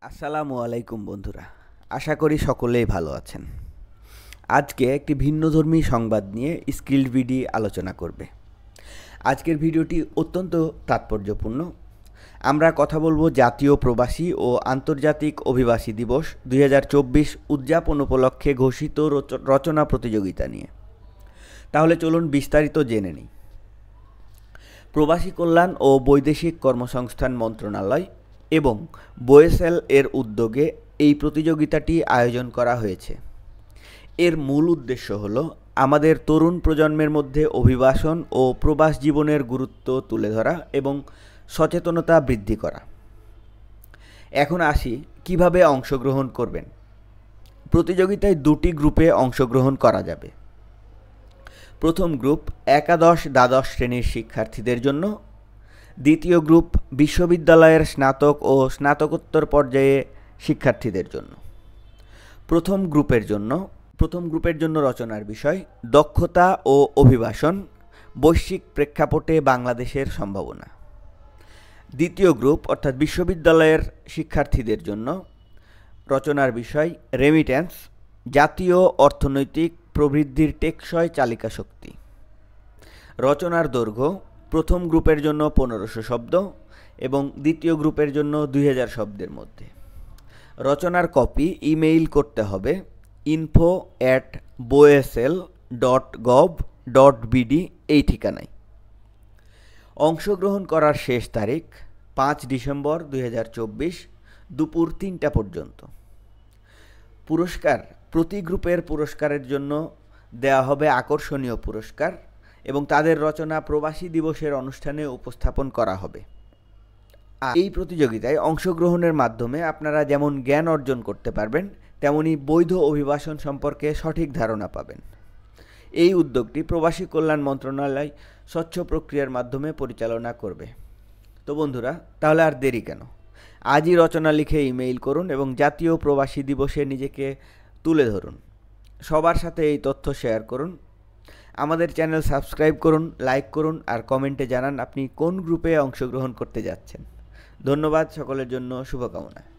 আসসালামু আলাইকুম বন্ধুরা, আশা করি সকলেই ভালো আছেন। আজকে একটি ভিন্নধর্মী সংবাদ নিয়ে স্কিল ভিডি আলোচনা করবে। আজকের ভিডিওটি অত্যন্ত তাৎপর্যপূর্ণ। আমরা কথা বলবো জাতীয় প্রবাসী ও আন্তর্জাতিক অভিবাসী দিবস 2024 উদযাপন উপলক্ষে ঘোষিত রচনা প্রতিযোগিতা নিয়ে। তাহলে চলুন বিস্তারিত জেনে নিই। প্রবাসী কল্যাণ ও বৈদেশিক কর্মসংস্থান মন্ত্রণালয় এবং বোয়েসেল এর উদ্যোগে এই প্রতিযোগিতাটি আয়োজন করা হয়েছে। এর মূল উদ্দেশ্য হল আমাদের তরুণ প্রজন্মের মধ্যে অভিবাসন ও প্রবাস জীবনের গুরুত্ব তুলে ধরা এবং সচেতনতা বৃদ্ধি করা। এখন আসি কিভাবে অংশগ্রহণ করবেন। প্রতিযোগিতায় দুটি গ্রুপে অংশগ্রহণ করা যাবে। প্রথম গ্রুপ একাদশ-দ্বাদশ শ্রেণীর শিক্ষার্থীদের জন্য, দ্বিতীয় গ্রুপ বিশ্ববিদ্যালয়ের স্নাতক ও স্নাতকোত্তর পর্যায়ে শিক্ষার্থীদের জন্য। প্রথম গ্রুপের জন্য রচনার বিষয় দক্ষতা ও অভিবাসন, বৈশ্বিক প্রেক্ষাপটে বাংলাদেশের সম্ভাবনা। দ্বিতীয় গ্রুপ অর্থাৎ বিশ্ববিদ্যালয়ের শিক্ষার্থীদের জন্য রচনার বিষয় রেমিট্যান্স, জাতীয় অর্থনৈতিক প্রবৃদ্ধির টেকসই চালিকা শক্তি। রচনার দৈর্ঘ্য প্রথম গ্রুপের জন্য 1500 শব্দ এবং দ্বিতীয় গ্রুপের জন্য 2000 শব্দের মধ্যে। রচনার কপি ইমেইল করতে হবে info@boesel.gov.bd এই ঠিকানায়। অংশগ্রহণ করার শেষ তারিখ 5 ডিসেম্বর 2024 দুপুর 3টা পর্যন্ত। পুরস্কার, প্রতি গ্রুপের পুরস্কারের জন্য দেওয়া হবে আকর্ষণীয় পুরস্কার এবং তাদের রচনা প্রবাসী দিবসের অনুষ্ঠানে উপস্থাপন করা হবে। এই প্রতিযোগিতায় অংশগ্রহণের মাধ্যমে আপনারা যেমন জ্ঞান অর্জন করতে পারবেন, তেমনি বৈধ অভিবাসন সম্পর্কে সঠিক ধারণা পাবেন। এই উদ্যোগটি প্রবাসী কল্যাণ মন্ত্রণালয় স্বচ্ছ প্রক্রিয়ার মাধ্যমে পরিচালনা করবে। তো বন্ধুরা, তাহলে আর দেরি কেন, আজই রচনা লিখে ইমেইল করুন এবং জাতীয় প্রবাসী দিবসে নিজেকে তুলে ধরুন। সবার সাথে এই তথ্য শেয়ার করুন। আমাদের চ্যানেল সাবস্ক্রাইব করুন, লাইক করুন আর কমেন্টে জানান আপনি কোন গ্রুপে অংশগ্রহণ করতে যাচ্ছেন। ধন্যবাদ, সকলের জন্য শুভকামনা।